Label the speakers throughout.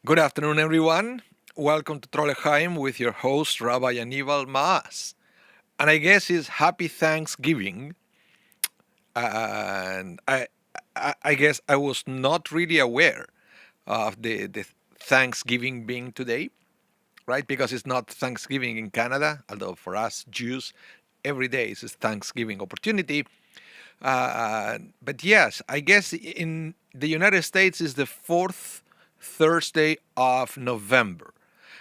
Speaker 1: Good afternoon, everyone. Welcome to Trolleheim with your host, Rabbi Anibal Maas. And I guess it's Happy Thanksgiving. And I guess I was not really aware of the Thanksgiving being today, right? Because it's not Thanksgiving in Canada, although for us Jews, every day is a Thanksgiving opportunity. But yes, I guess in the United States is the fourth Thursday of November.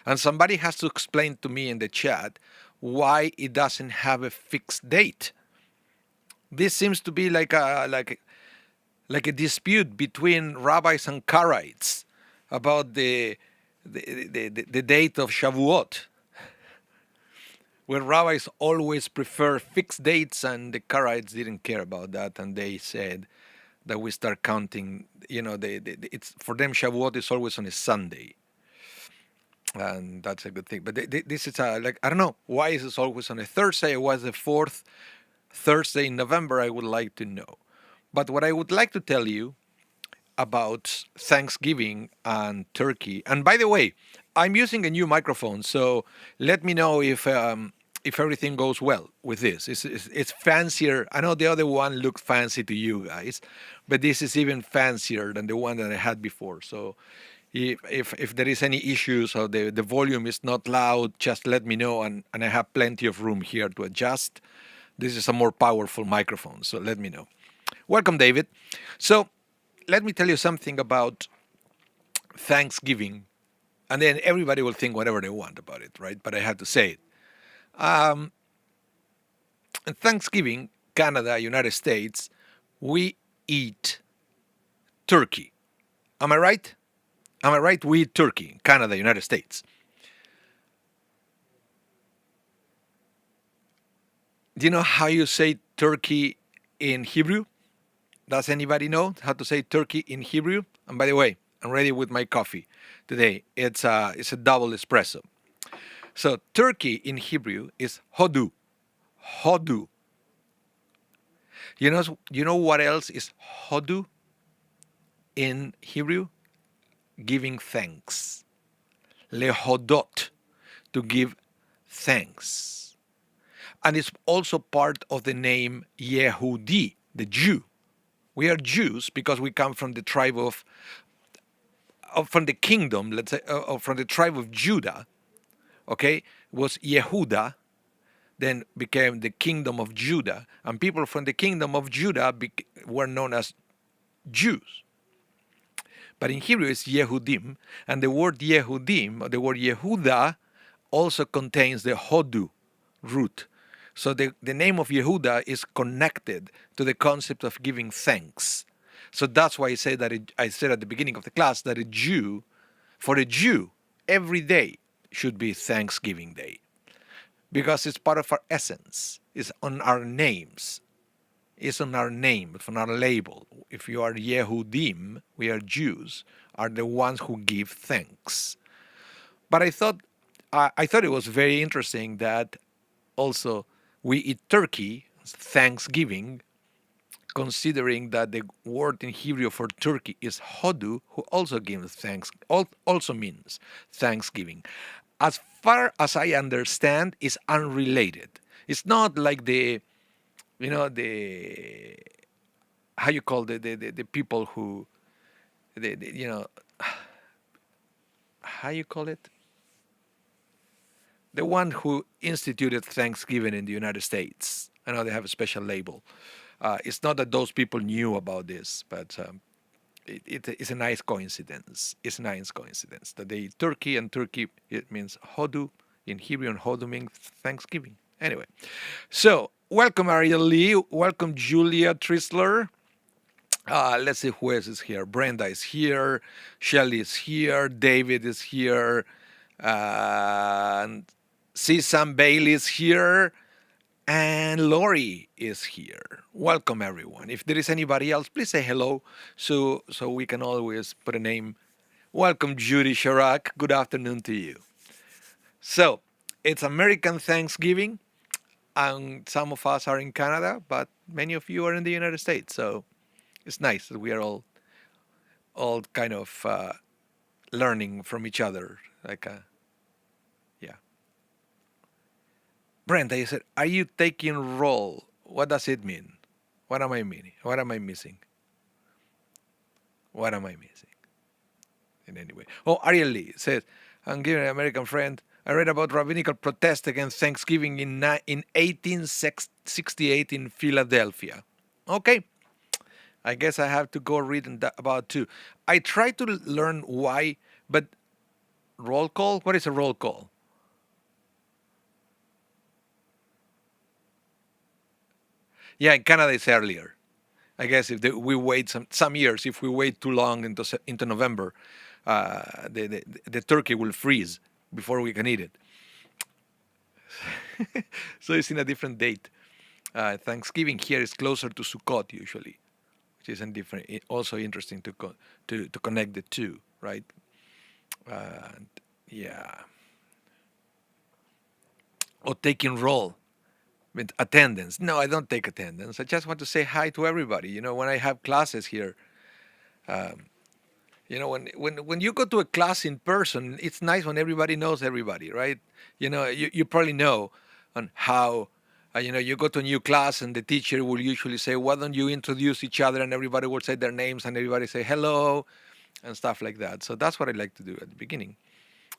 Speaker 1: And somebody has to explain to me in the chat why it doesn't have a fixed date. This seems to be like a dispute between rabbis and Karaites about the date of Shavuot, where rabbis always prefer fixed dates, and the Karaites didn't care about that, and they said that we start counting. It's for them Shavuot is always on a Sunday, and that's a good thing. But this is like I don't know why is it always on a Thursday. It was the fourth Thursday in November. I would like to know. But what I would like to tell you about Thanksgiving and Turkey. And by the way, I'm using a new microphone, so let me know if everything goes well with this. It's fancier. I know the other one looked fancy to you guys, but this is even fancier than the one that I had before. So if there is any issues or the volume is not loud, just let me know, and I have plenty of room here to adjust. This is a more powerful microphone, so let me know. Welcome, David. So let me tell you something about Thanksgiving, and then everybody will think whatever they want about it, right? But I have to say it. Um, Thanksgiving, Canada, United States, we eat turkey. Am I right? Am I right? We eat turkey, Canada, United States. Do you know how you say turkey in Hebrew? Does anybody know how to say turkey in Hebrew? And by the way, I'm ready with my coffee today. It's a double espresso. So turkey in Hebrew is hodu. Hodu. You know what else is hodu in Hebrew? Giving thanks. Lehodot, to give thanks. And it's also part of the name Yehudi, the Jew. We are Jews because we come from the tribe from the kingdom, let's say, from the tribe of Judah. Okay, it was Yehuda, then became the kingdom of Judah, and people from the kingdom of Judah were known as Jews. But in Hebrew it's Yehudim, and the word Yehudim, or the word Yehuda, also contains the Hodu root. So the name of Yehuda is connected to the concept of giving thanks. So that's why I said at the beginning of the class that for a Jew, every day should be Thanksgiving Day, because it's part of our essence. It's on our names. It's on our name, it's on our label. If you are Yehudim, we are Jews, are the ones who give thanks. But I thought it was very interesting that also we eat turkey, Thanksgiving, considering that the word in Hebrew for turkey is hodu, who also gives thanks, also means thanksgiving. As far as I understand, it's unrelated. It's not like the how you call the people who how you call it, the one who instituted Thanksgiving in the United States. I know they have a special label. It's not that those people knew about this, but it's a nice coincidence. It's a nice coincidence that they eat turkey, and turkey, it means hodu in Hebrew, and hodu means Thanksgiving. Anyway, so welcome Ariel Lee, welcome Julia Trisler. Let's see who else is here. Brenda is here, Shelly is here, David is here, and see Sam Bailey is here, and Lori is here. Welcome everyone. If there is anybody else, please say hello so we can always put a name. Welcome Judy Sharak. Good afternoon to you. So it's American Thanksgiving, and some of us are in Canada, but many of you are in the United States. So it's nice that we are all kind of learning from each other. Like, yeah. Brenda, you said, "Are you taking role? What does it mean? What am I meaning? What am I missing? What am I missing?" In any way. Oh, Ariel Lee says, "I'm giving an American friend. I read about rabbinical protest against Thanksgiving in 1868 in Philadelphia." Okay, I guess I have to go read about too. I try to learn why, but roll call? What is a roll call? Yeah, in Canada it's earlier. I guess if we wait some years, if we wait too long into November, the turkey will freeze before we can eat it. So it's in a different date. Thanksgiving here is closer to Sukkot usually, which is also interesting to connect the two, right? Yeah. Or taking role with attendance. No, I don't take attendance. I just want to say hi to everybody. When I have classes here, when you go to a class in person, it's nice when everybody knows everybody, right? You probably know on how, you go to a new class and the teacher will usually say, "Why don't you introduce each other?" And everybody will say their names and everybody say hello and stuff like that. So that's what I like to do at the beginning.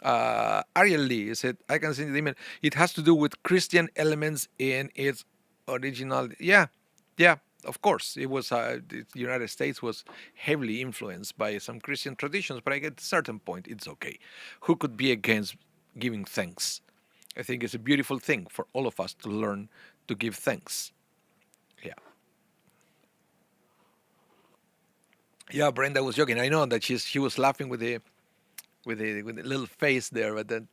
Speaker 1: Ariel Lee said, "I can see the email. It has to do with Christian elements in its original." Yeah, yeah, of course. It was the United States was heavily influenced by some Christian traditions, but at a certain point, it's okay. Who could be against giving thanks? I think it's a beautiful thing for all of us to learn to give thanks. Yeah, yeah. Brenda was joking. I know that she was laughing with the little face there, but then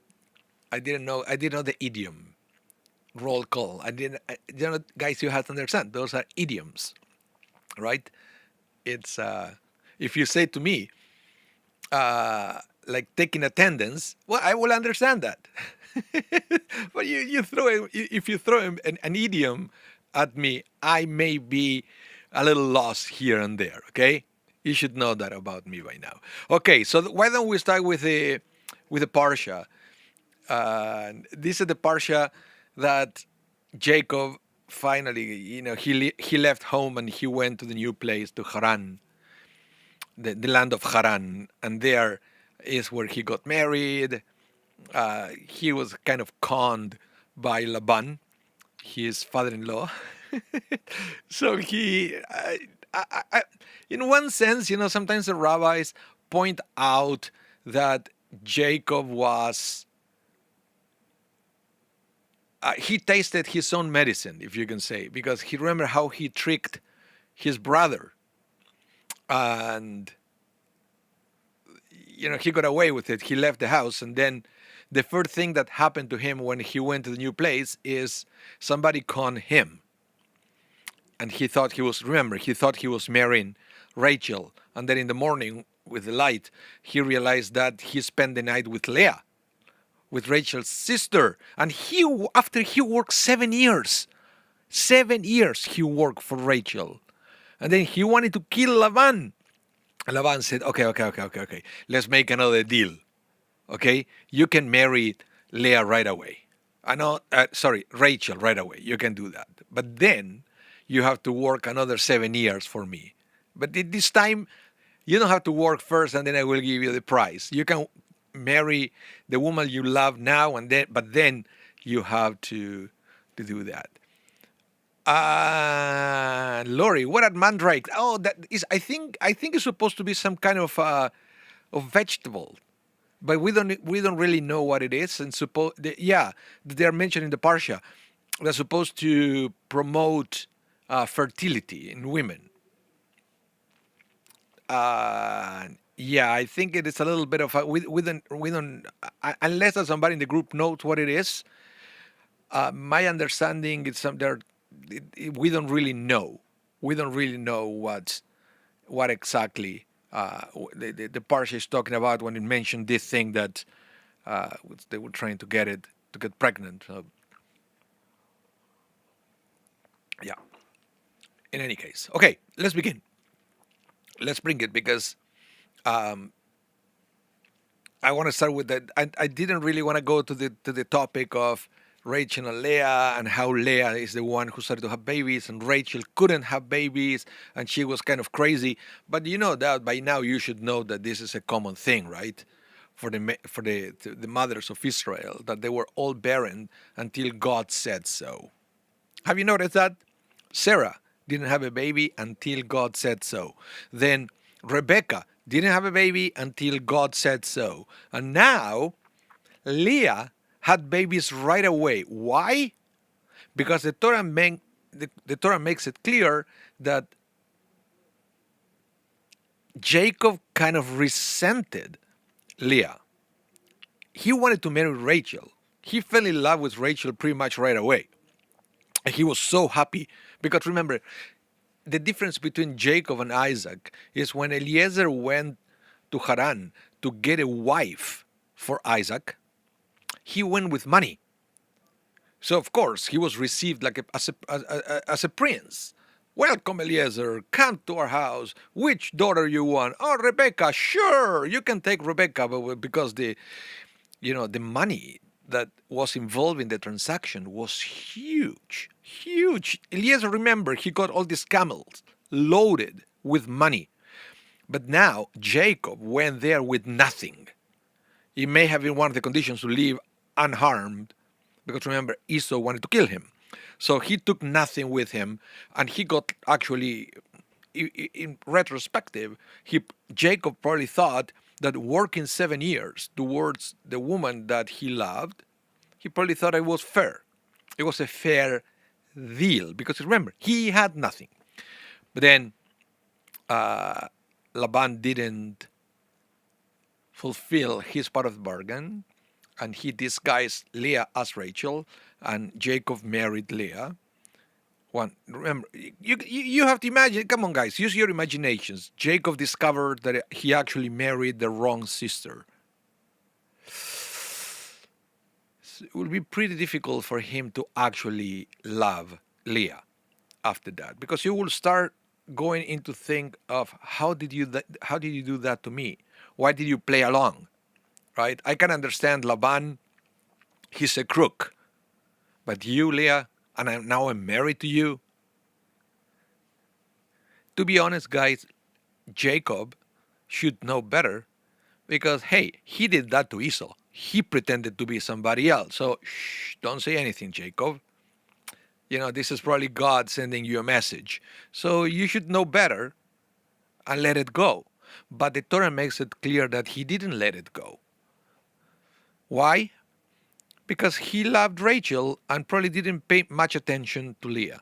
Speaker 1: I didn't know the idiom roll call. Guys, you have to understand those are idioms, right? It's if you say to me, like taking attendance, well, I will understand that. But if you throw an idiom at me, I may be a little lost here and there. Okay, you should know that about me by now. Okay, so why don't we start with the parsha? This is the parsha that Jacob finally, he left home and he went to the new place, to Haran, the land of Haran, and there is where he got married. He was kind of conned by Laban, his father-in-law. So in one sense, sometimes the rabbis point out that Jacob was he tasted his own medicine, if you can say, because he remember how he tricked his brother, and he got away with it. He left the house, and then the first thing that happened to him when he went to the new place is somebody conned him, and he thought he was marrying Rachel, and then in the morning with the light, he realized that he spent the night with Leah, with Rachel's sister, and after he worked 7 years, 7 years he worked for Rachel, and then he wanted to kill Laban. And Laban said, okay, let's make another deal. Okay, you can marry Leah right away. Rachel right away. You can do that, but then you have to work another 7 years for me. But this time, you don't have to work first, and then I will give you the prize. You can marry the woman you love now, but then you have to do that. Lori, what at mandrake? Oh, that is. I think it's supposed to be some kind of vegetable, but we don't really know what it is. And they're mentioned in the parsha. They're supposed to promote fertility in women. I think it is a little bit of we don't unless somebody in the group knows what it is. My understanding is we don't really know. We don't really know what exactly the parsha is talking about when it mentioned this thing that they were trying to get pregnant. Yeah. In any case, okay, let's begin. Let's bring it because I want to start with that. I didn't really want to go to the topic of Rachel and Leah and how Leah is the one who started to have babies and Rachel couldn't have babies and she was kind of crazy. But you know that by now you should know that this is a common thing, right? For the mothers of Israel, that they were all barren until God said so. Have you noticed that? Sarah didn't have a baby until God said so. Then Rebecca didn't have a baby until God said so. And now Leah had babies right away. Why? Because the Torah makes it clear that Jacob kind of resented Leah. He wanted to marry Rachel. He fell in love with Rachel pretty much right away. And he was so happy because remember, the difference between Jacob and Isaac is when Eliezer went to Haran to get a wife for Isaac, he went with money. So of course he was received like as a prince. Welcome, Eliezer. Come to our house. Which daughter you want? Oh, Rebecca. Sure, you can take Rebecca, but because the money that was involved in the transaction was huge, huge. Eliezer, remember, he got all these camels loaded with money. But now Jacob went there with nothing. It may have been one of the conditions to leave unharmed, because remember, Esau wanted to kill him. So he took nothing with him, and he got actually, in retrospective, Jacob probably thought that working 7 years towards the woman that he loved, he probably thought it was fair. It was a fair deal, because remember, he had nothing. But then Laban didn't fulfill his part of the bargain, and he disguised Leah as Rachel, and Jacob married Leah. Remember, you have to imagine. Come on, guys, use your imaginations. Jacob discovered that he actually married the wrong sister. It will be pretty difficult for him to actually love Leah after that, because you will start going into think of how did you do that to me? Why did you play along? Right? I can understand Laban, he's a crook. But you, Leah, and I'm married to you. To be honest, guys, Jacob should know better because, hey, he did that to Esau. He pretended to be somebody else. So, don't say anything, Jacob. This is probably God sending you a message. So you should know better and let it go. But the Torah makes it clear that he didn't let it go. Why? Because he loved Rachel and probably didn't pay much attention to Leah.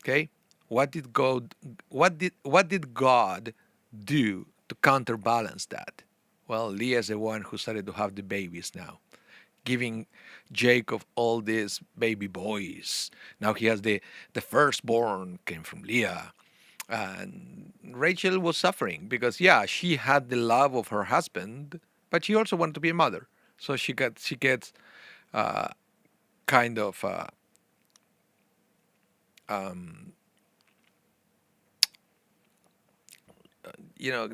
Speaker 1: Okay? What did God do to counterbalance that? Well, Leah is the one who started to have the babies now, giving Jacob all these baby boys. Now he has the firstborn came from Leah. And Rachel was suffering because, yeah, she had the love of her husband, but she also wanted to be a mother. So she gets kind of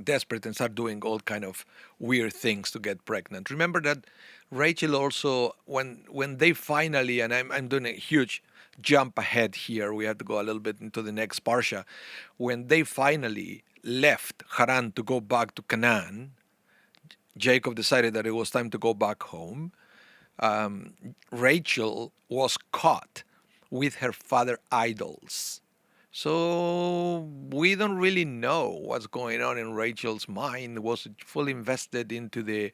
Speaker 1: desperate and start doing all kind of weird things to get pregnant. Remember that Rachel also, when they finally, and I'm doing a huge jump ahead here, we have to go a little bit into the next parsha, when they finally left Haran to go back to Canaan, Jacob decided that it was time to go back home. Rachel was caught with her father idols. So we don't really know what's going on in Rachel's mind. Was it fully invested into the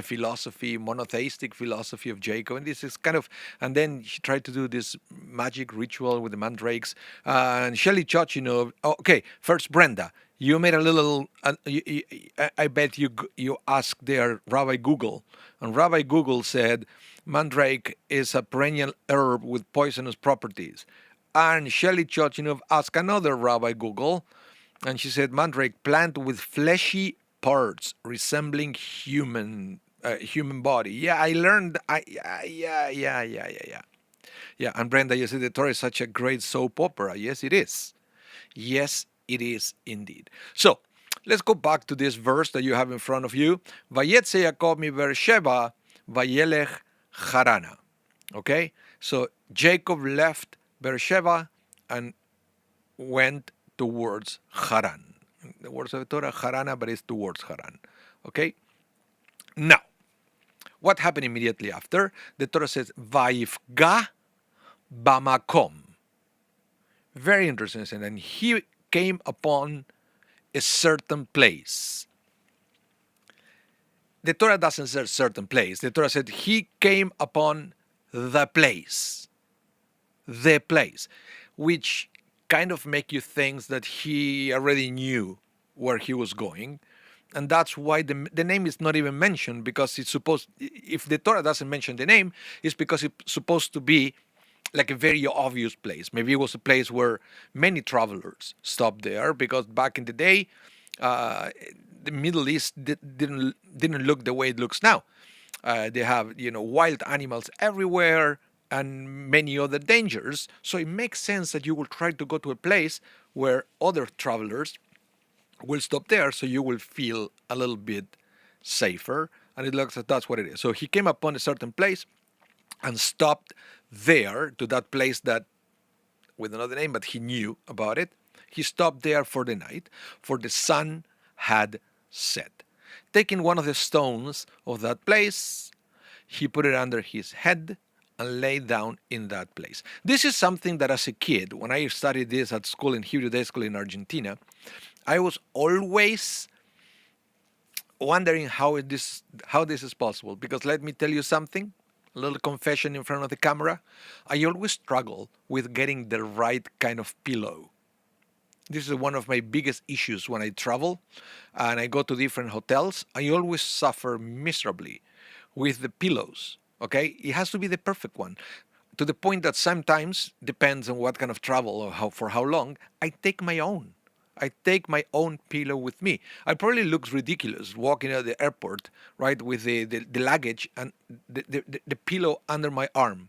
Speaker 1: philosophy, monotheistic philosophy of Jacob? And this is kind of, and then she tried to do this magic ritual with the mandrakes. And Shelley Church, okay, first Brenda, you made a little, I bet you asked there Rabbi Google, and Rabbi Google said mandrake is a perennial herb with poisonous properties. And Shelley Chochinov asked another Rabbi Google, and she said, mandrake plant with fleshy parts resembling human body. Yeah, I learned. Yeah, and Brenda, you said the Torah is such a great soap opera. Yes, it is. Yes, it is indeed. So, Let's go back to this verse that you have in front of you. Vayetze Yaakov mi Beersheba, vayelech Harana. Okay? So Jacob left Beersheba and went towards Haran. The words of the Torah, Harana, but it's towards Haran. Okay? Now, what happened immediately after? The Torah says, Vayifga bamakom. Very interesting. And he came upon a certain place. The Torah doesn't say certain place. The Torah said he came upon the place. The place. Which kind of make you think that he already knew where he was going. And that's why the name is not even mentioned, because it's supposed, if the Torah doesn't mention the name, it's because it's supposed to be like a very obvious place. Maybe it was a place where many travelers stopped there, because back in the day, the Middle East didn't look the way it looks now. They have wild animals everywhere and many other dangers. So it makes sense that you will try to go to a place where other travelers will stop there, so you will feel a little bit safer. And it looks like that's what it is. So he came upon a certain place and stopped there, to that place that, with another name, but he knew about it. He stopped there for the night, for the sun had set. Taking one of the stones of that place, he put it under his head and lay down in that place. This is something that as a kid, when I studied this at school, in Hebrew Day School in Argentina, I was always wondering how this is possible. Because let me tell you something, a little confession in front of the camera. I always struggle with getting the right kind of pillow. This is one of my biggest issues when I travel and I go to different hotels. I always suffer miserably with the pillows. Okay, it has to be the perfect one, to the point that sometimes, depends on what kind of travel or for how long, I take my own. I take my own pillow with me. I probably looks ridiculous walking at the airport, right, with the luggage and the pillow under my arm.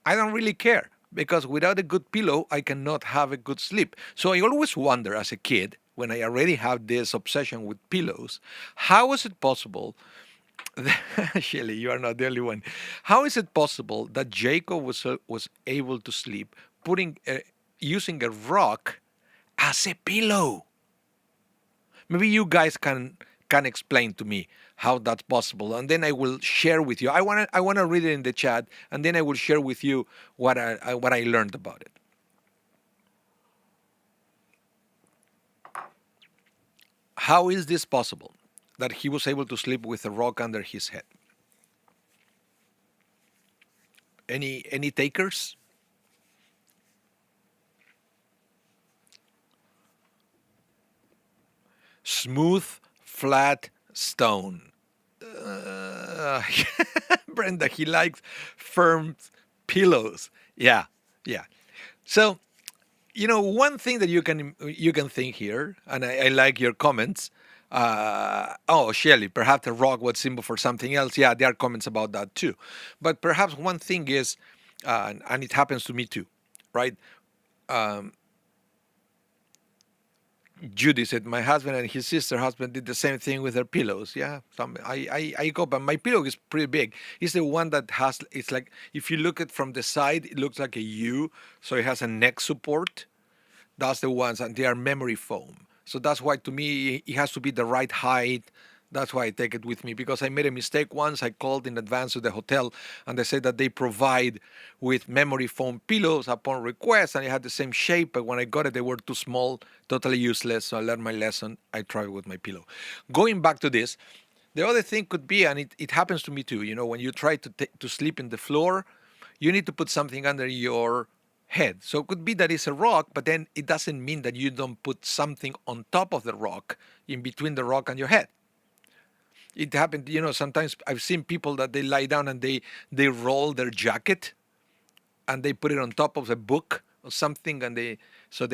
Speaker 1: I don't really care, because without a good pillow, I cannot have a good sleep. So I always wonder as a kid, when I already have this obsession with pillows, how is it possible Shelly, you are not the only one. How is it possible that Jacob was able to sleep using a rock as a pillow? Maybe you guys can explain to me how that's possible, and then I will share with you. I wanna read it in the chat, and then I will share with you what I learned about it. How is this possible, that he was able to sleep with a rock under his head? Any takers? Smooth, flat stone. Uh, Brenda, he likes firm pillows. Yeah, yeah. So, one thing that you can think here, and I like your comments. Oh, Shelley, perhaps the rock was symbol for something else. Yeah, there are comments about that too. But perhaps one thing is, and it happens to me too, right? Um, Judy said my husband and his sister husband did the same thing with their pillows. Yeah, I go, but my pillow is pretty big. It's the one that has. It's like, if you look at from the side, it looks like a U, so it has a neck support. That's the ones, and they are memory foam. So that's why, to me, it has to be the right height. That's why I take it with me, because I made a mistake once. I called in advance to the hotel, and they said that they provide with memory foam pillows upon request, and it had the same shape. But when I got it, they were too small, totally useless. So I learned my lesson. I tried with my pillow. Going back to this, the other thing could be, and it happens to me too. When you try to sleep in the floor, you need to put something under your head. So it could be that it's a rock, but then it doesn't mean that you don't put something on top of the rock, in between the rock and your head. It happened, sometimes I've seen people that they lie down and they roll their jacket and they put it on top of a book or something, and they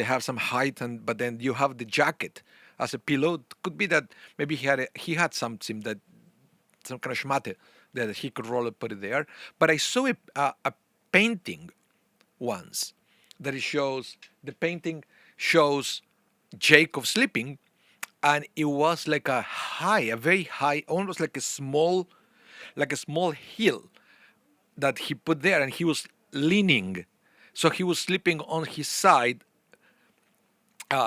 Speaker 1: have some height, but then you have the jacket as a pillow. It could be that maybe he had something, that some kind of schmate that he could roll and put it there. But I saw a painting once that the painting shows Jacob sleeping, and it was like a very high, almost like a small hill that he put there, and he was leaning. So he was sleeping on his side,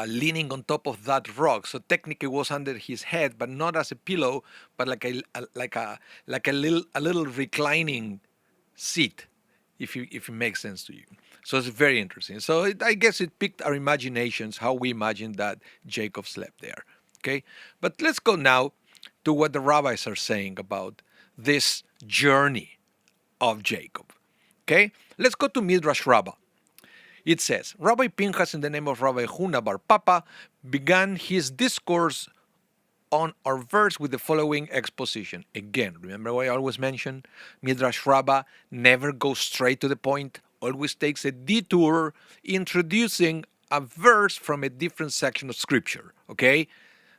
Speaker 1: leaning on top of that rock. So technically, it was under his head, but not as a pillow, but like a little reclining seat, if it makes sense to you. So it's very interesting. So I guess it piqued our imaginations how we imagined that Jacob slept there. Okay, but let's go now to what the rabbis are saying about this journey of Jacob. Okay, let's go to Midrash Rabbah. It says, Rabbi Pinchas, in the name of Rabbi Huna bar Papa, began his discourse on our verse with the following exposition. Again, remember what I always mention? Midrash Rabbah never goes straight to the point, always takes a detour, introducing a verse from a different section of Scripture. Okay?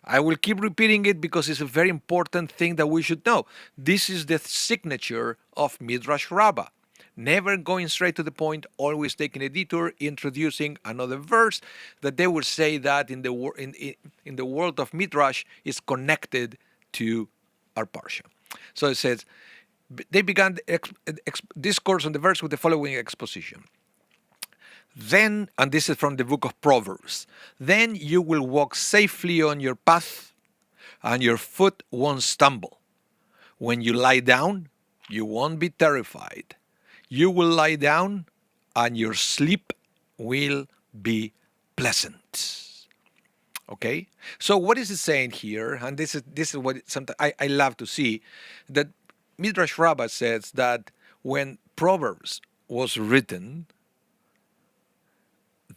Speaker 1: I will keep repeating it because it's a very important thing that we should know. This is the signature of Midrash Rabbah. Never going straight to the point, always taking a detour, introducing another verse that they will say that in the world of Midrash is connected to our parsha. So it says, they began the discourse on the verse with the following exposition. Then, and this is from the book of Proverbs, then you will walk safely on your path, and your foot won't stumble. When you lie down, you won't be terrified. You will lie down, and your sleep will be pleasant. Okay? So what is it saying here? And this is what sometimes I love to see, that Midrash Rabbah says that when Proverbs was written,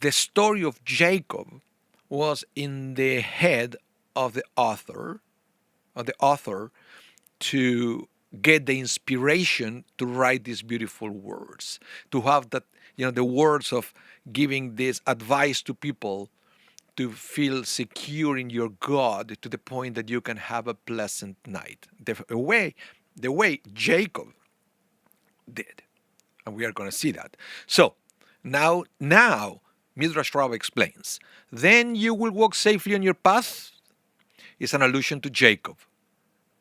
Speaker 1: the story of Jacob was in the head of the author, to get the inspiration to write these beautiful words, to have that, the words of giving this advice to people to feel secure in your God to the point that you can have a pleasant night. The way Jacob did. And we are going to see that. So now Midrash Rabbah explains, then you will walk safely on your path, is an allusion to Jacob.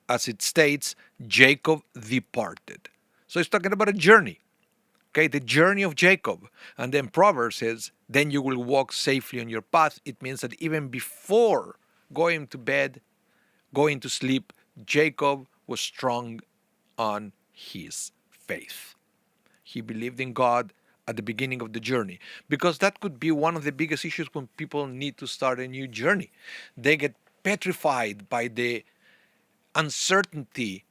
Speaker 1: As it states, Jacob departed. So it's talking about a journey. Okay, the journey of Jacob. And then Proverbs says, then you will walk safely on your path. It means that even before going to bed, going to sleep, Jacob was strong on his faith. He believed in God at the beginning of the journey, because that could be one of the biggest issues when people need to start a new journey. They get petrified by the uncertainty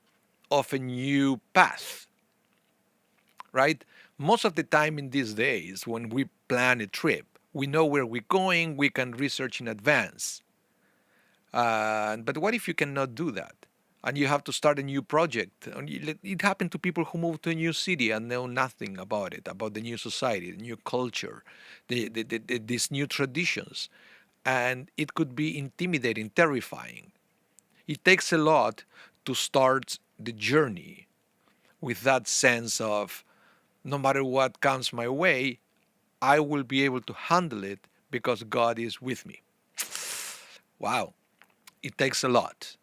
Speaker 1: of a new path, right? Most of the time in these days, when we plan a trip, we know where we're going, we can research in advance. But what if you cannot do that? And you have to start a new project. And it happened to people who moved to a new city and know nothing about it, about the new society, the new culture, these new traditions. And it could be intimidating, terrifying. It takes a lot to start the journey with that sense of, no matter what comes my way, I will be able to handle it because God is with me. Wow, it takes a lot.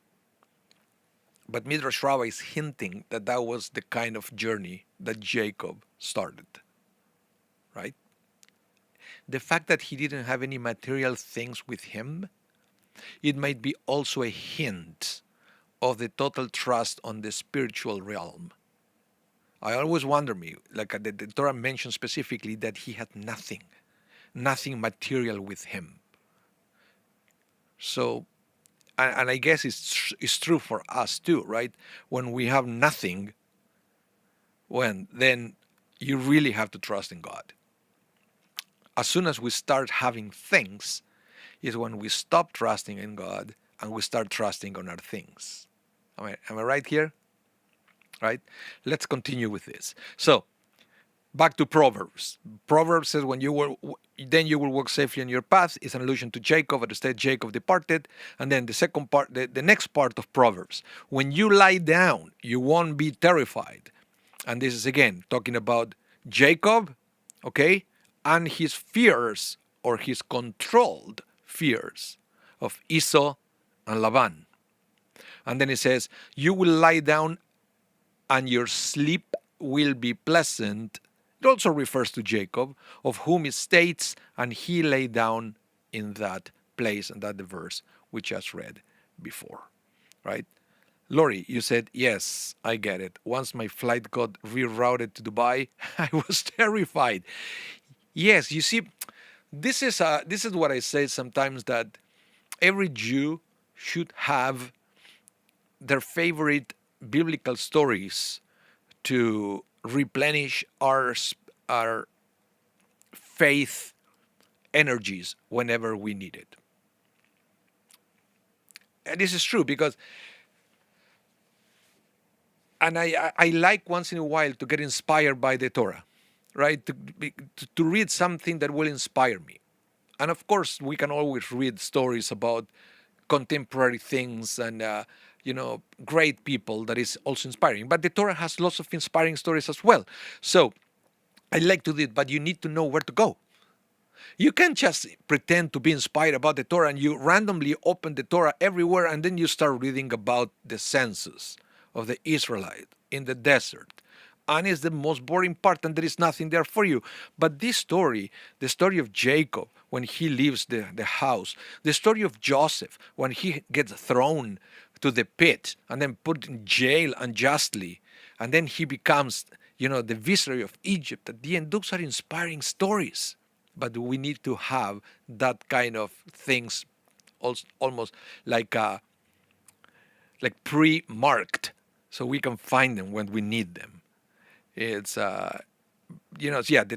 Speaker 1: But Midrash Rabbah is hinting that that was the kind of journey that Jacob started, right? The fact that he didn't have any material things with him, it might be also a hint of the total trust on the spiritual realm. I always wonder like the Torah mentions specifically that he had nothing material with him. So, and I guess it's true for us too, right? When we have nothing, then you really have to trust in God. As soon as we start having things, is when we stop trusting in God and we start trusting on our things. Am I right here? Right? Let's continue with this. So, back to Proverbs. Proverbs says, then you will walk safely on your path, is an allusion to Jacob, at the state Jacob departed. And then the second part, the next part of Proverbs, when you lie down, you won't be terrified. And this is again talking about Jacob, okay, and his fears, or his controlled fears of Esau and Laban. And then it says, you will lie down and your sleep will be pleasant. It also refers to Jacob, of whom it states, and he lay down in that place, and that the verse we just read before, right? Lori, you said, yes, I get it. Once my flight got rerouted to Dubai, I was terrified. Yes, you see, this is what I say sometimes, that every Jew should have their favorite biblical stories to replenish our faith energies whenever we need it. And this is true because, and I like once in a while to get inspired by the Torah, right? To read something that will inspire me. And of course, we can always read stories about contemporary things and great people that is also inspiring. But the Torah has lots of inspiring stories as well. So I like to do it, but you need to know where to go. You can't just pretend to be inspired about the Torah and you randomly open the Torah everywhere and then you start reading about the census of the Israelite in the desert. And it's the most boring part and there is nothing there for you. But this story, the story of Jacob when he leaves the house, the story of Joseph when he gets thrown to the pit and then put in jail unjustly, and then he becomes, the viceroy of Egypt at the end, those are inspiring stories. But we need to have that kind of things almost like pre-marked so we can find them when we need them. It's, the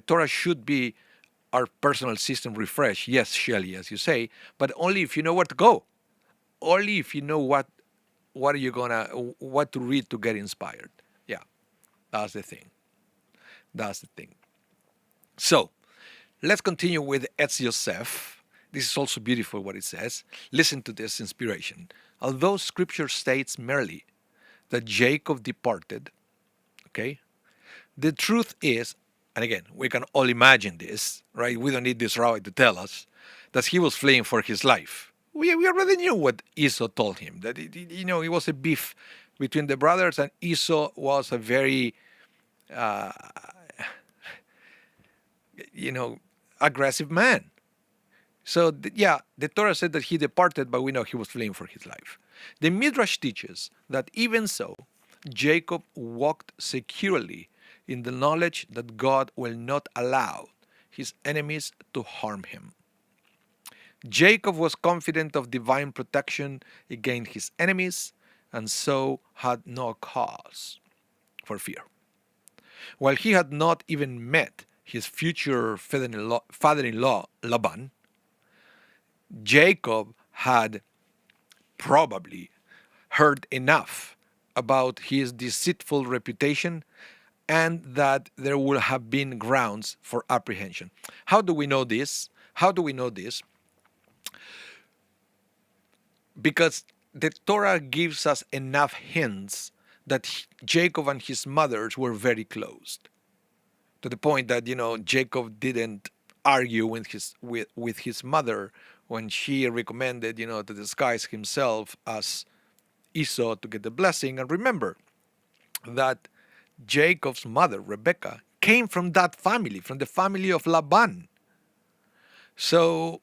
Speaker 1: Torah should be our personal system refresh. Yes, Shelley, as you say, but only if you know where to go. Only if you know what to read to get inspired. Yeah, that's the thing. So, let's continue with Etz Yosef. This is also beautiful what it says. Listen to this inspiration. Although Scripture states merely that Jacob departed, okay, the truth is, and again, we can all imagine this, right? We don't need this rabbi to tell us that he was fleeing for his life. We already knew what Esau told him, that it was a beef between the brothers, and Esau was a very, aggressive man. So, the Torah said that he departed, but we know he was fleeing for his life. The Midrash teaches that even so, Jacob walked securely in the knowledge that God will not allow his enemies to harm him. Jacob was confident of divine protection against his enemies and so had no cause for fear. While he had not even met his future father-in-law Laban, Jacob had probably heard enough about his deceitful reputation and that there would have been grounds for apprehension. How do we know this? Because the Torah gives us enough hints that Jacob and his mothers were very close, to the point that Jacob didn't argue with his mother when she recommended to disguise himself as Esau to get the blessing. And remember that Jacob's mother, Rebecca, came from that family, from the family of Laban. So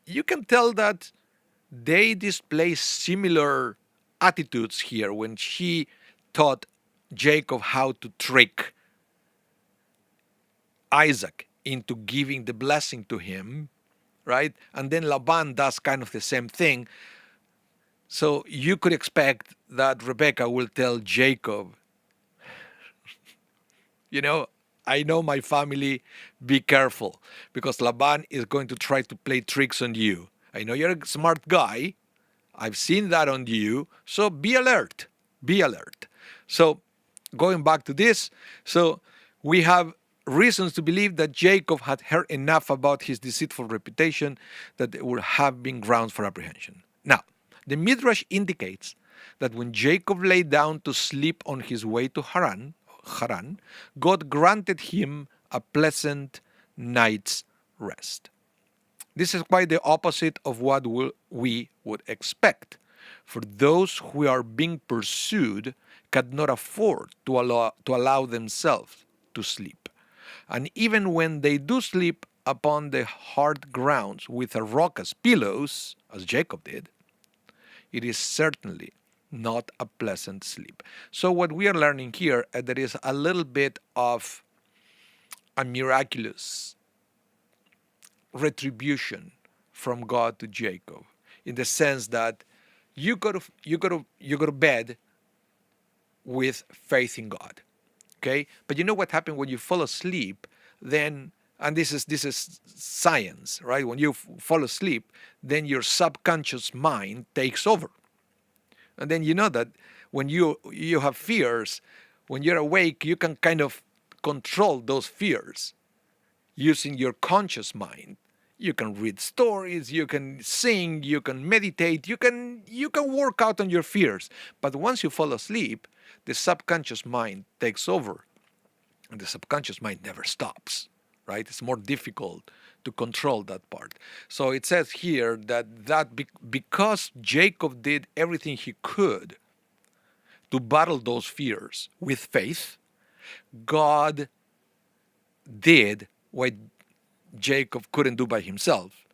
Speaker 1: you can tell that they display similar attitudes here when she taught Jacob how to trick Isaac into giving the blessing to him, right? And then Laban does kind of the same thing. So you could expect that Rebecca will tell Jacob, I know my family, be careful, because Laban is going to try to play tricks on you. I know you're a smart guy. I've seen that on you. So be alert. So going back to this, so we have reasons to believe that Jacob had heard enough about his deceitful reputation that there would have been grounds for apprehension. Now, the Midrash indicates that when Jacob lay down to sleep on his way to Haran, God granted him a pleasant night's rest. This is quite the opposite of what we would expect. For those who are being pursued cannot afford to allow themselves to sleep. And even when they do sleep upon the hard grounds with a rock as pillows, as Jacob did, it is certainly not a pleasant sleep. So what we are learning here, there is a little bit of a miraculous retribution from God to Jacob, in the sense that you go to bed with faith in God. Okay? But you know what happened when you fall asleep, then, and this is science, right? When you fall asleep, then your subconscious mind takes over. And then you know that when you have fears, when you're awake, you can kind of control those fears using your conscious mind. You can read stories, you can sing, you can meditate, you can work out on your fears. But once you fall asleep, the subconscious mind takes over, and the subconscious mind never stops, right? It's more difficult to control that part. So it says here because Jacob did everything he could to battle those fears with faith, God did what Jacob couldn't do by himself,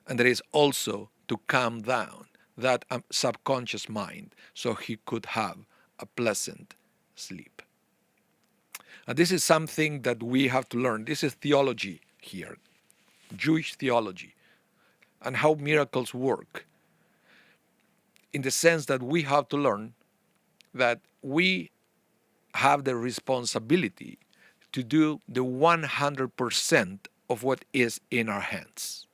Speaker 1: and that is also to calm down that subconscious mind so he could have a pleasant sleep. And this is something that we have to learn. This is theology here, Jewish theology, and how miracles work, in the sense that we have to learn that we have the responsibility to do the 100% of what is in our hands.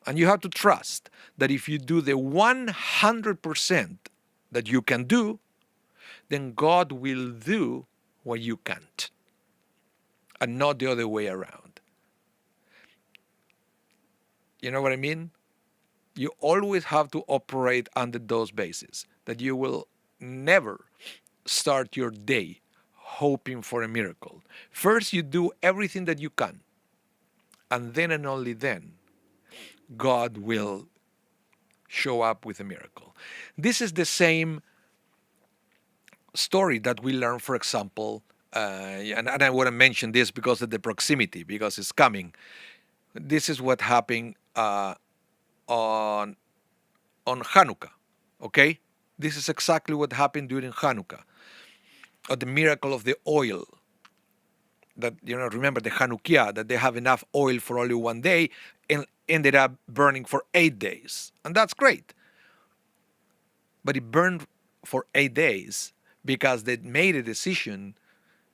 Speaker 1: And you have to trust that if you do the 100% that you can do, then God will do what you can't, and not the other way around. You know what I mean? You always have to operate under those bases, that you will never start your day hoping for a miracle. First, you do everything that you can, and then and only then, God will show up with a miracle. This is the same story that we learn, for example, and I want to mention this because of the proximity, because it's coming. This is what happened on Hanukkah, okay? This is exactly what happened during Hanukkah, or the miracle of the oil. That, remember the Hanukkah, that they have enough oil for only one day and ended up burning for 8 days. And that's great. But it burned for 8 days because they made a decision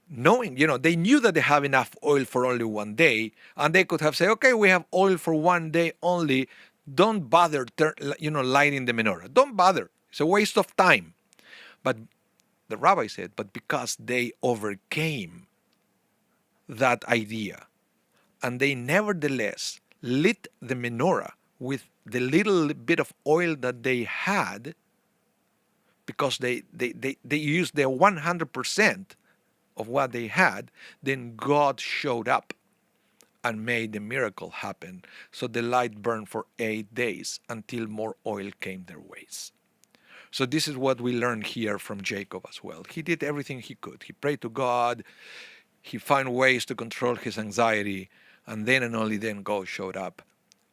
Speaker 1: knowing, they knew that they have enough oil for only one day, and they could have said, okay, we have oil for one day only. Don't bother, lighting the menorah. Don't bother. It's a waste of time. But the rabbi said, but because they overcame that idea, and they nevertheless lit the menorah with the little bit of oil that they had, because they used their 100% of what they had, then God showed up and made the miracle happen. So the light burned for 8 days until more oil came their ways. So this is what we learn here from Jacob as well. He did everything he could. He prayed to God. He found ways to control his anxiety. And then and only then God showed up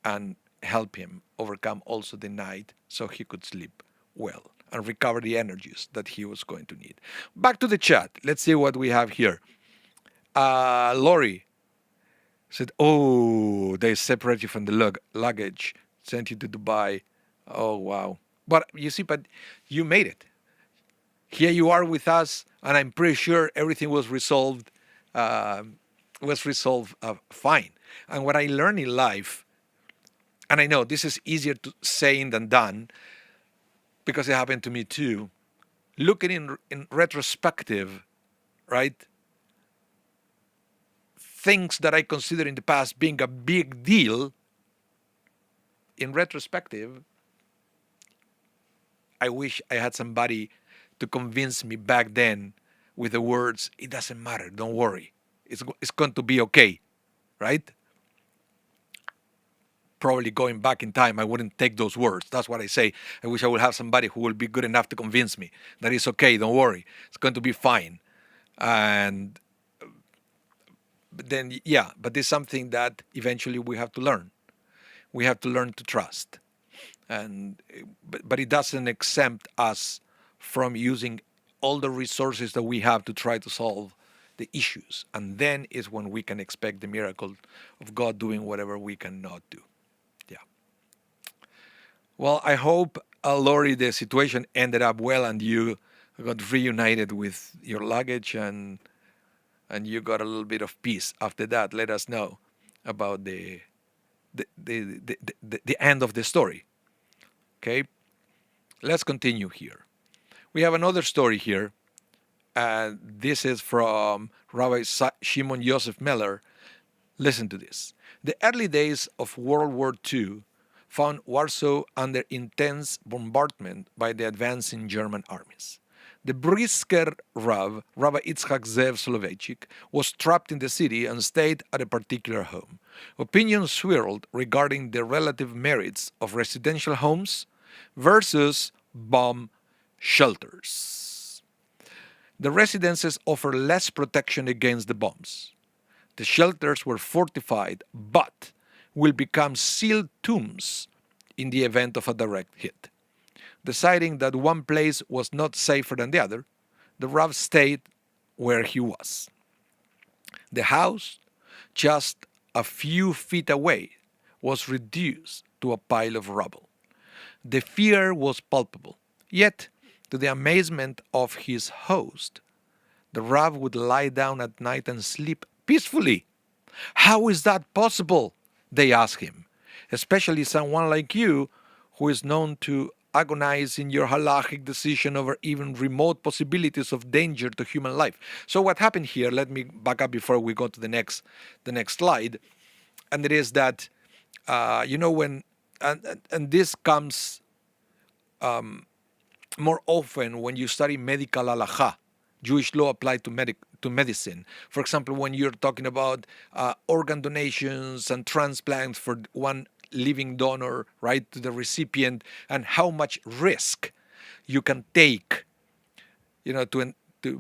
Speaker 1: and helped him overcome also the night so he could sleep well and recover the energies that he was going to need. Back to the chat. Let's see what we have here. Lori said, oh, they separate you from the luggage, sent you to Dubai. Oh, wow. But you see, but you made it. Here you are with us, and I'm pretty sure everything was resolved fine. And what I learned in life, and I know this is easier to saying than done, because it happened to me too. Looking in retrospective, right? Things that I considered in the past being a big deal, in retrospective, I wish I had somebody to convince me back then with the words, it doesn't matter, don't worry. It's going to be okay, right? probably going back in time, I wouldn't take those words. That's what I say. I wish I would have somebody who will be good enough to convince me that it's okay, don't worry, it's going to be fine. And then, yeah, but it's something that eventually we have to learn. We have to learn to trust. And but it doesn't exempt us from using all the resources that we have to try to solve the issues. And then is when we can expect the miracle of God doing whatever we cannot do. Yeah. Well, I hope, Lori, the situation ended up well and you got reunited with your luggage and you got a little bit of peace after that. Let us know about the end of the story. Okay, let's continue here. We have another story here. This is from Rabbi Shimon Yosef Miller. Listen to this. The early days of World War II found Warsaw under intense bombardment by the advancing German armies. The Brisker Rav, Rabbi Yitzchak Zev Soloveitchik, was trapped in the city and stayed at a particular home. Opinions swirled regarding the relative merits of residential homes versus bomb shelters. The residences offer less protection against the bombs. The shelters were fortified, but will become sealed tombs in the event of a direct hit. Deciding that one place was not safer than the other, the Rav stayed where he was. The house, just a few feet away, was reduced to a pile of rubble. The fear was palpable, yet, to the amazement of his host, the Rav would lie down at night and sleep peacefully. How is that possible? They asked him, especially someone like you who is known to agonize in your halachic decision over even remote possibilities of danger to human life. So what happened here, let me back up before we go to the next slide, and it is that, when, and this comes more often when you study medical halacha, Jewish law applied to medicine. For example, when you're talking about organ donations and transplants for one living donor, right, to the recipient, and how much risk you can take,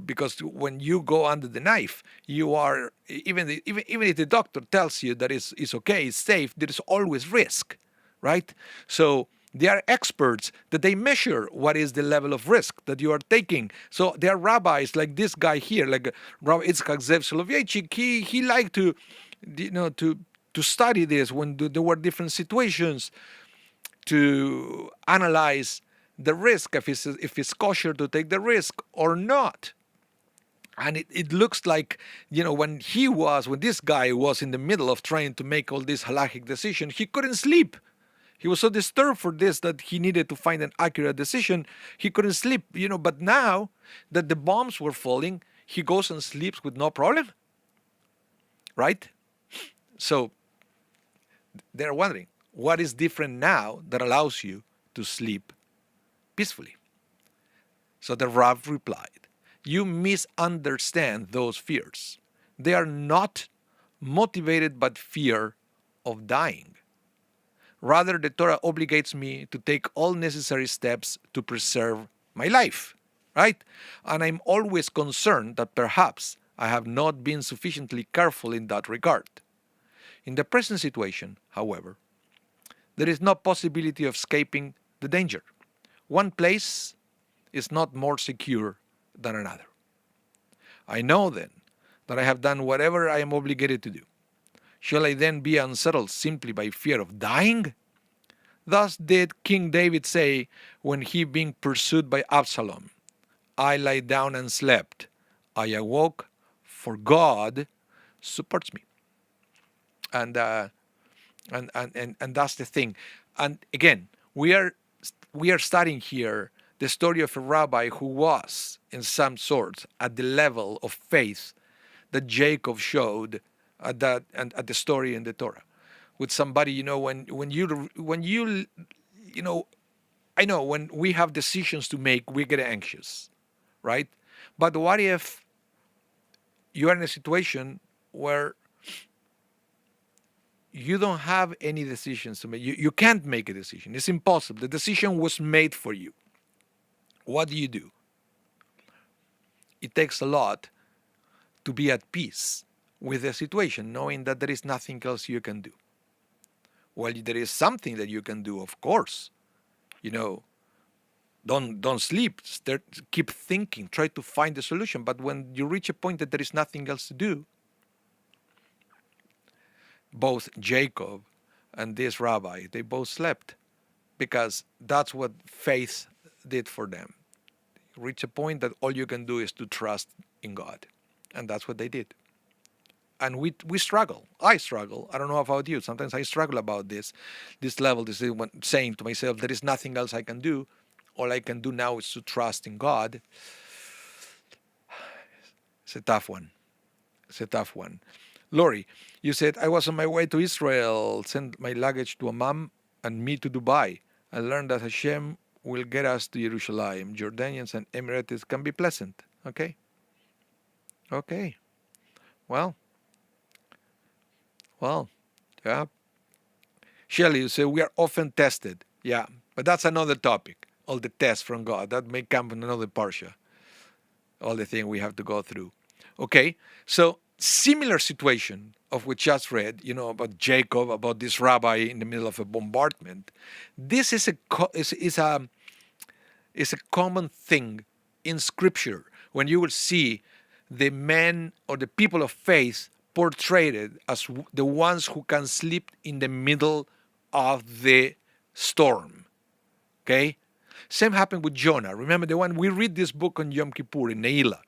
Speaker 1: because when you go under the knife, you are even if the doctor tells you that it's okay, it's safe, there is always risk, right? So they are experts that they measure what is the level of risk that you are taking. So there are rabbis like this guy here, like Rabbi Yitzchak Zev Soloveitchik. He liked to study this when there were different situations, to analyze the risk, if it's kosher to take the risk or not. And it looks like, when this guy was in the middle of trying to make all these halachic decisions, he couldn't sleep. He was so disturbed for this that he needed to find an accurate decision. He couldn't sleep, but now that the bombs were falling, he goes and sleeps with no problem, right? So they're wondering, what is different now that allows you to sleep peacefully? So the Rav replied, you misunderstand those fears. They are not motivated by fear of dying. Rather, the Torah obligates me to take all necessary steps to preserve my life, right? And I'm always concerned that perhaps I have not been sufficiently careful in that regard. In the present situation, however, there is no possibility of escaping the danger. One place is not more secure than another. I know then that I have done whatever I am obligated to do. Shall I then be unsettled simply by fear of dying? Thus did King David say when he being pursued by Absalom, I lay down and slept. I awoke, for God supports me. And that's the thing. And again, we are studying here the story of a rabbi who was, in some sort, at the level of faith that Jacob showed at the story in the Torah. With somebody, when I know when we have decisions to make, we get anxious, right? But what if you are in a situation where you don't have any decisions to make. You can't make a decision. It's impossible. The decision was made for you. What do you do? It takes a lot to be at peace with the situation, knowing that there is nothing else you can do. Well, there is something that you can do, of course. You know, don't sleep. Keep thinking. Try to find a solution. But when you reach a point that there is nothing else to do, both Jacob and this rabbi, they both slept because that's what faith did for them. Reach a point that all you can do is to trust in God. And that's what they did. And we struggle. I struggle. I don't know about you. Sometimes I struggle about this level, this saying to myself, there is nothing else I can do. All I can do now is to trust in God. It's a tough one. It's a tough one. Lori, you said, I was on my way to Israel, sent my luggage to Amman and me to Dubai. I learned that Hashem will get us to Jerusalem. Jordanians and Emiratis can be pleasant. Okay? Okay. Well, yeah. Shelley, you say, we are often tested. Yeah, but that's another topic. All the tests from God. That may come from another parsha. All the things we have to go through. Okay, so similar situation of which just read, about Jacob, about this rabbi in the middle of a bombardment. This is a common thing in Scripture when you will see the men or the people of faith portrayed as the ones who can sleep in the middle of the storm. Okay? Same happened with Jonah. Remember the one we read this book on Yom Kippur in Ne'ilah.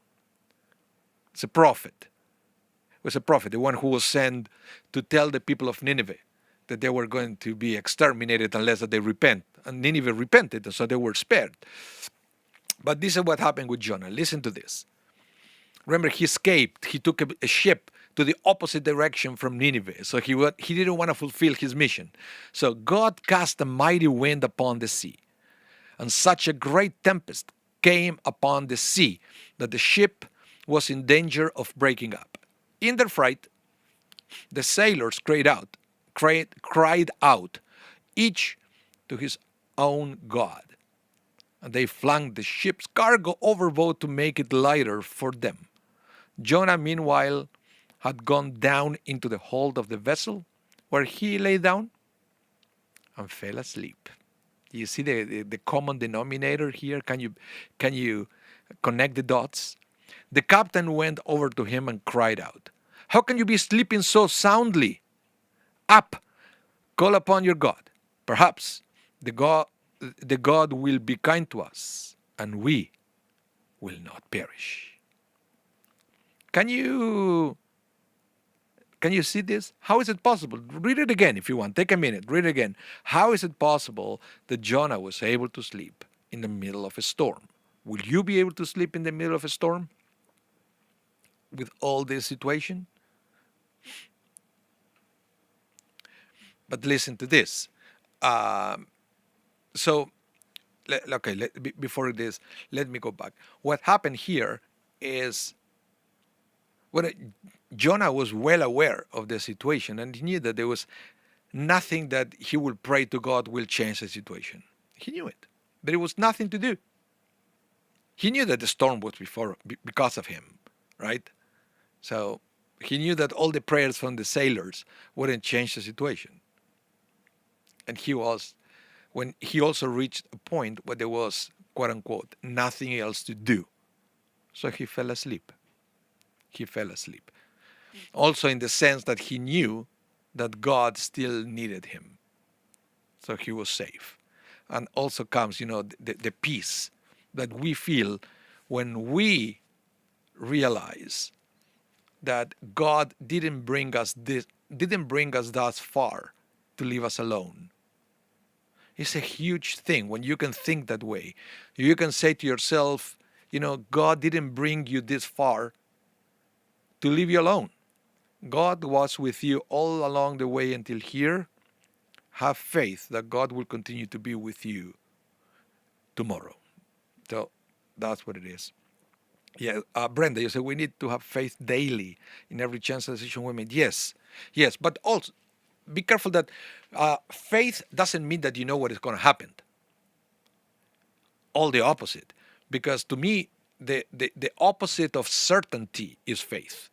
Speaker 1: It's a prophet. It was a prophet, the one who was sent to tell the people of Nineveh that they were going to be exterminated unless that they repent. And Nineveh repented, and so they were spared. But this is what happened with Jonah. Listen to this. Remember, he escaped. He took a ship to the opposite direction from Nineveh. So he didn't want to fulfill his mission. So God cast a mighty wind upon the sea. And such a great tempest came upon the sea that the ship was in danger of breaking up. In their fright, the sailors cried out, each to his own god. And they flung the ship's cargo overboard to make it lighter for them. Jonah, meanwhile, had gone down into the hold of the vessel, where he lay down and fell asleep. You see the common denominator here? Can you connect the dots? The captain went over to him and cried out, "How can you be sleeping so soundly? Up, call upon your God. Perhaps the God will be kind to us, and we will not perish." Can you see this? How is it possible? Read it again if you want. Take a minute. Read it again. How is it possible that Jonah was able to sleep in the middle of a storm? Will you be able to sleep in the middle of a storm with all this situation? But listen to this. Before this, let me go back. What happened here is Jonah was well aware of the situation, and he knew that there was nothing that he would pray to God will change the situation. He knew it. There was nothing to do. He knew that the storm was because of him, right? So he knew that all the prayers from the sailors wouldn't change the situation. And when he also reached a point where there was, quote unquote, nothing else to do. So he fell asleep. He fell asleep. Also in the sense that he knew that God still needed him. So he was safe. And also comes, the peace that we feel when we realize that God didn't bring us thus far to leave us alone. It's a huge thing when you can think that way. You can say to yourself, God didn't bring you this far to leave you alone. God was with you all along the way until here. Have faith that God will continue to be with you tomorrow. So that's what it is. Yeah, Brenda, you said we need to have faith daily in every chance decision we make. Yes, but also be careful that faith doesn't mean that you know what is going to happen. All the opposite. Because to me, the opposite of certainty is faith.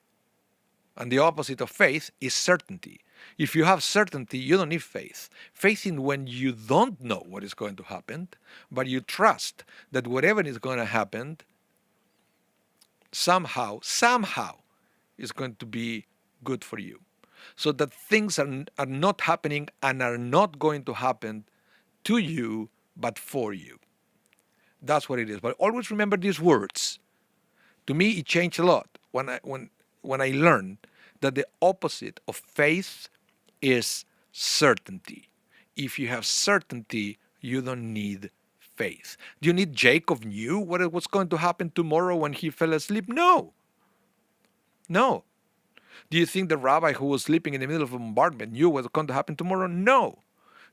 Speaker 1: And the opposite of faith is certainty. If you have certainty, you don't need faith. Faith in when you don't know what is going to happen, but you trust that whatever is going to happen, somehow is going to be good for you. So that things are not happening and are not going to happen to you, but for you. That's what it is. But always remember these words. To me, it changed a lot when I learned that the opposite of faith is certainty. If you have certainty, you don't need faith. Do you need Jacob knew what was going to happen tomorrow when he fell asleep? No. No. Do you think the rabbi who was sleeping in the middle of a bombardment knew what was going to happen tomorrow? No.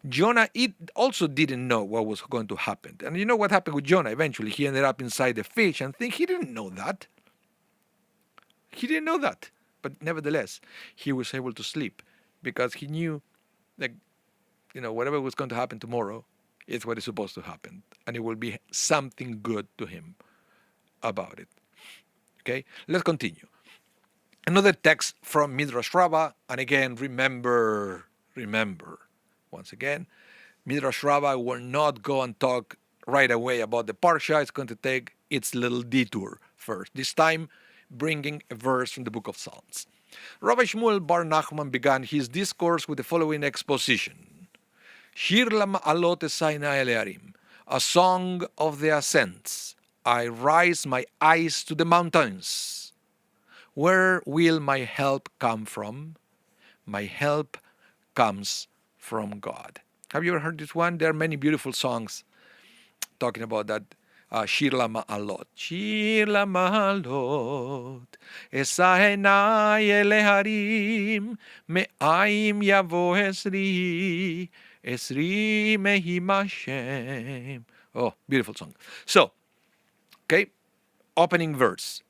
Speaker 1: Jonah also didn't know what was going to happen. And you know what happened with Jonah? Eventually, he ended up inside the fish and he didn't know that. He didn't know that. But nevertheless, he was able to sleep because he knew that, whatever was going to happen tomorrow is what is supposed to happen. And it will be something good to him about it. Okay, let's continue. Another text from Midrash Rabbah, and again, remember, once again, Midrash Rabbah will not go and talk right away about the Parsha. It's going to take its little detour first. This time, bringing a verse from the book of Psalms. Rabbi Shmuel bar Nachman began his discourse with the following exposition. Shir la'ma'alot esayna ele'arim, a song of the ascents. I rise my eyes to the mountains. Where will my help come from? My help comes from God. Have you ever heard this one? There are many beautiful songs talking about that. Shir la'ma'alot. Shir la'ma'alot. Esa enai eleharim. Me'aim yavo esri. Esri mehim Hashem. Oh, beautiful song. So, okay, opening verse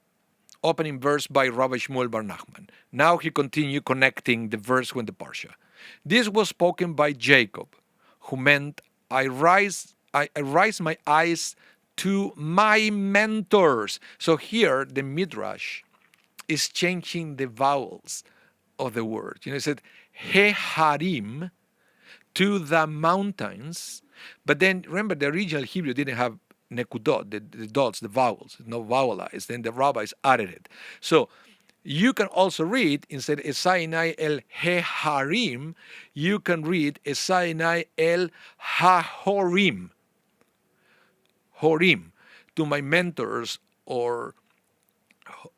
Speaker 1: by Rabbi Shmuel bar Nachman. Now he continued connecting the verse with the Parsha. This was spoken by Jacob, who meant, I rise my eyes to my mentors. So here the Midrash is changing the vowels of the word. It said Heharim, to the mountains. But then remember, the original Hebrew didn't have nekudot, the dots, the vowels, no vowelized. Then the rabbis added it. So you can also read, instead Esainai el Heharim, you can read Esainai el Hahorim. Horim, to my mentors, or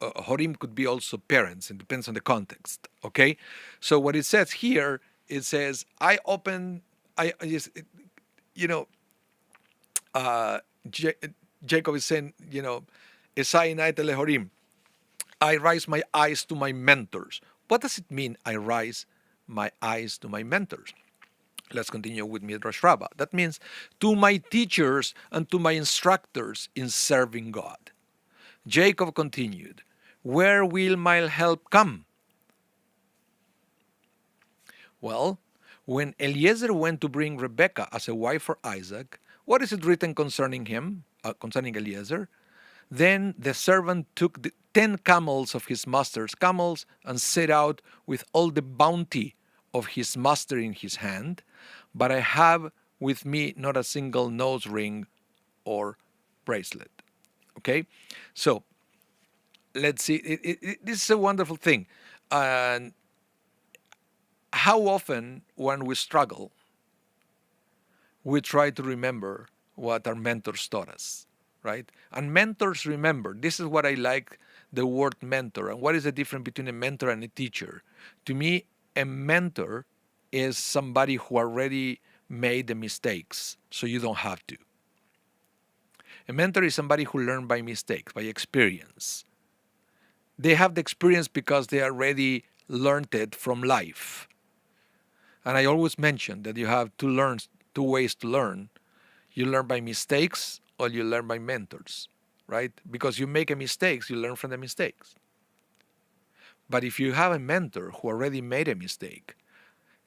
Speaker 1: Horim could be also parents. It depends on the context. Okay, so what it says here, it says, Jacob is saying, Esainai el Horim. I rise my eyes to my mentors. What does it mean, I rise my eyes to my mentors? Let's continue with Midrash Rabbah. That means to my teachers and to my instructors in serving God. Jacob continued, where will my help come? Well, when Eliezer went to bring Rebekah as a wife for Isaac, what is it written concerning him, concerning Eliezer? Then the servant took the 10 camels of his master's camels and set out with all the bounty of his master in his hand, but I have with me not a single nose ring or bracelet. Okay, so let's see. This is a wonderful thing. And how often, when we struggle, we try to remember what our mentors taught us, right? And mentors remember. This is what I like, the word mentor. And what is the difference between a mentor and a teacher? To me, a mentor is somebody who already made the mistakes, so you don't have to. A mentor is somebody who learned by mistakes, by experience. They have the experience because they already learned it from life. And I always mention that you have two ways to learn. You learn by mistakes or you learn by mentors, right? Because you make a mistakes, you learn from the mistakes. But if you have a mentor who already made a mistake,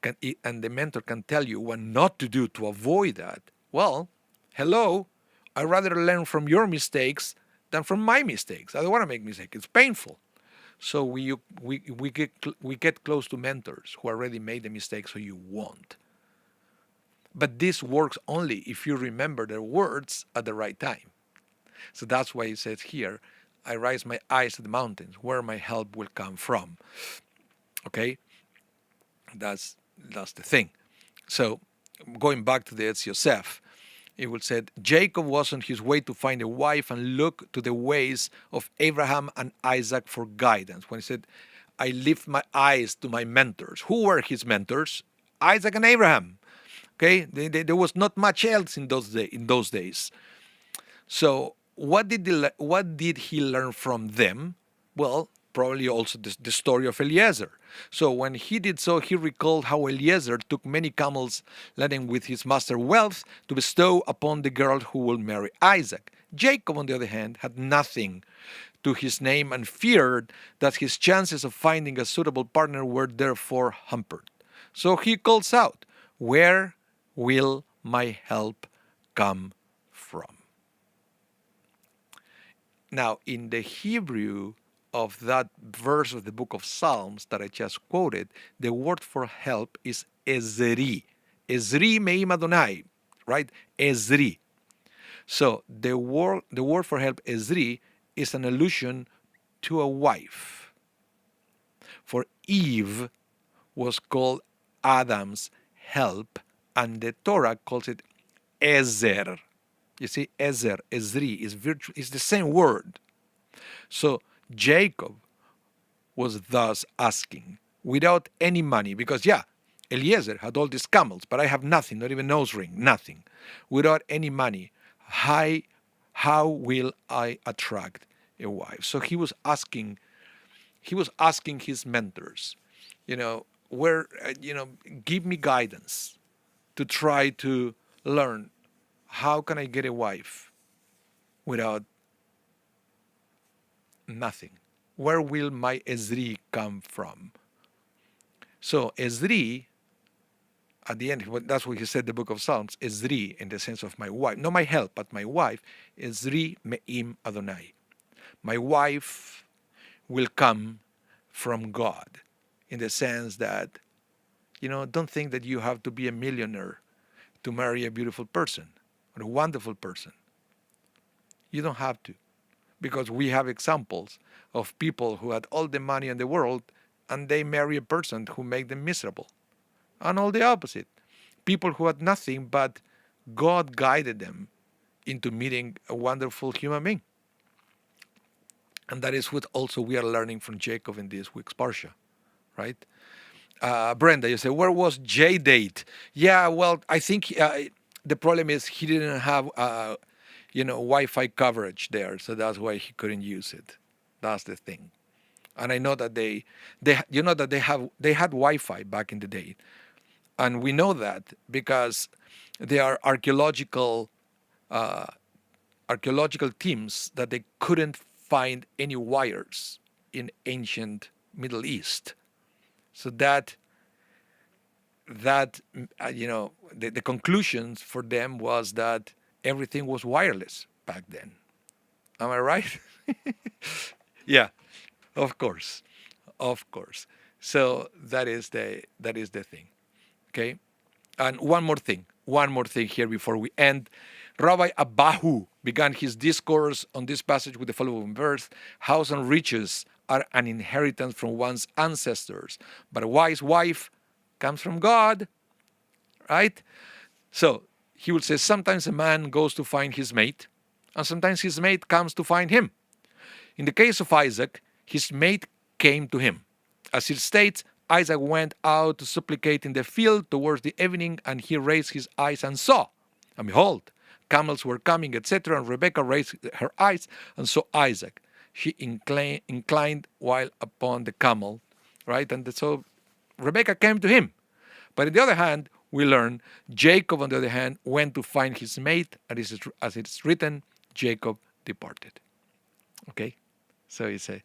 Speaker 1: and the mentor can tell you what not to do to avoid that, well, hello, I rather learn from your mistakes than from my mistakes. I don't want to make mistakes. It's painful. So we get close to mentors who already made the mistake, so you won't. But this works only if you remember their words at the right time. So that's why it says here, I raise my eyes to the mountains, where my help will come from. Okay, that's the thing. So going back to the Etz Yosef, it will say Jacob was on his way to find a wife and look to the ways of Abraham and Isaac for guidance. When he said, I lift my eyes to my mentors. Who were his mentors? Isaac and Abraham. Okay, there was not much else in those days. So what did he learn from them? Well, probably also the story of Eliezer. So when he did so, he recalled how Eliezer took many camels laden with his master's wealth to bestow upon the girl who will marry Isaac. Jacob, on the other hand, had nothing to his name and feared that his chances of finding a suitable partner were therefore hampered. So he calls out, where will my help come from? Now, in the Hebrew of that verse of the book of Psalms that I just quoted, the word for help is Ezri. Ezri me'im Adonai, right? Ezri. So the word for help, Ezri, is an allusion to a wife. For Eve was called Adam's help, and the Torah calls it Ezer. You see, Ezer, Ezri is the same word. So Jacob was thus asking, without any money, because Eliezer had all these camels, but I have nothing, not even nose ring, nothing. Without any money, how will I attract a wife? So he was asking his mentors, give me guidance to try to learn how can I get a wife without nothing. Where will my Ezri come from? So Ezri, at the end, that's what he said in the book of Psalms, Ezri, in the sense of my wife, not my help, but my wife, Ezri me'im Adonai. My wife will come from God, in the sense that, don't think that you have to be a millionaire to marry a beautiful person or a wonderful person. You don't have to, because we have examples of people who had all the money in the world and they marry a person who made them miserable. And all the opposite. People who had nothing, but God guided them into meeting a wonderful human being. And that is what also we are learning from Jacob in this week's Parsha, right? Brenda, you say, where was J-Date? Yeah, well, I think the problem is he didn't have, Wi-Fi coverage there, so that's why he couldn't use it. That's the thing. And I know that they had Wi-Fi back in the day, and we know that because there are archaeological teams that they couldn't find any wires in ancient Middle East. So the conclusions for them was that everything was wireless back then. Am I right? Yeah, of course. So that is the thing. Okay, and one more thing here before we end. Rabbi Abahu began his discourse on this passage with the following verse: house and riches are an inheritance from one's ancestors, but a wise wife comes from God, right? So he would say sometimes a man goes to find his mate, and sometimes his mate comes to find him. In the case of Isaac, his mate came to him. As it states, Isaac went out to supplicate in the field towards the evening, and he raised his eyes and saw, and behold, camels were coming, etc. And Rebekah raised her eyes and saw Isaac. She inclined while upon the camel, right? And so Rebekah came to him. But on the other hand, we learn Jacob, on the other hand, went to find his mate, and as it's written, Jacob departed. Okay, so it's a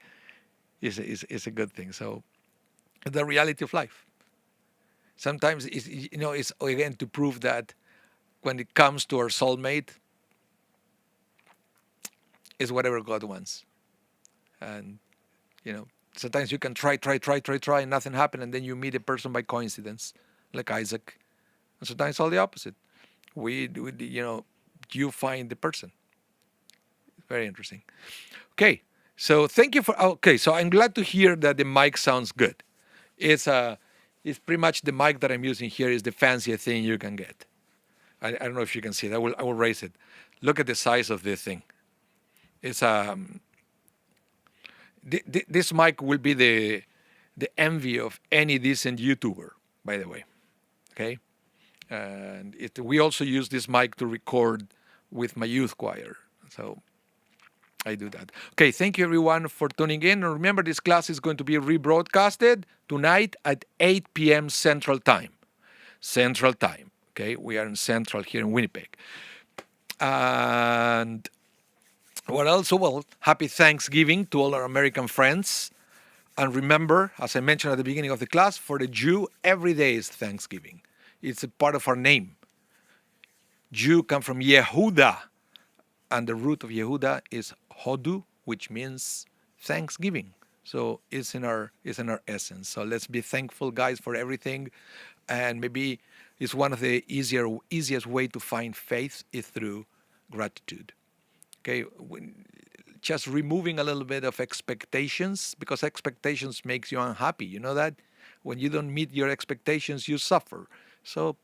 Speaker 1: good thing. So the reality of life. Sometimes it's again to prove that when it comes to our soulmate, it's whatever God wants. And sometimes you can try, and nothing happen, and then you meet a person by coincidence, like Isaac. And sometimes all the opposite. You find the person. Very interesting. Okay, so thank you for. Okay, so I'm glad to hear that the mic sounds good. It's pretty much the mic that I'm using here is the fanciest thing you can get. I don't know if you can see it. I will raise it. Look at the size of this thing. It's this mic will be the envy of any decent YouTuber, by the way. Okay, and we also use this mic to record with my youth choir. So I do that. Okay, thank you everyone for tuning in. And remember, this class is going to be rebroadcasted tonight at 8 p.m. Central Time. Central Time. Okay, we are in Central here in Winnipeg. And what else? Well, happy Thanksgiving to all our American friends. And remember, as I mentioned at the beginning of the class, for the Jew, every day is Thanksgiving. It's a part of our name. Jew comes from Yehuda, and the root of Yehuda is Hodu, which means thanksgiving. So it's in our essence. So let's be thankful, guys, for everything. And maybe it's one of the easiest way to find faith is through gratitude. Okay, just removing a little bit of expectations, because expectations makes you unhappy. You know that when you don't meet your expectations, you suffer. So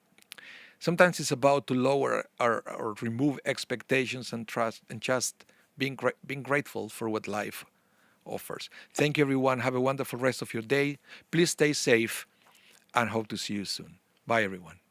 Speaker 1: sometimes it's about to lower or remove expectations and trust, and just being grateful for what life offers. Thank you, everyone. Have a wonderful rest of your day. Please stay safe, and hope to see you soon. Bye, everyone.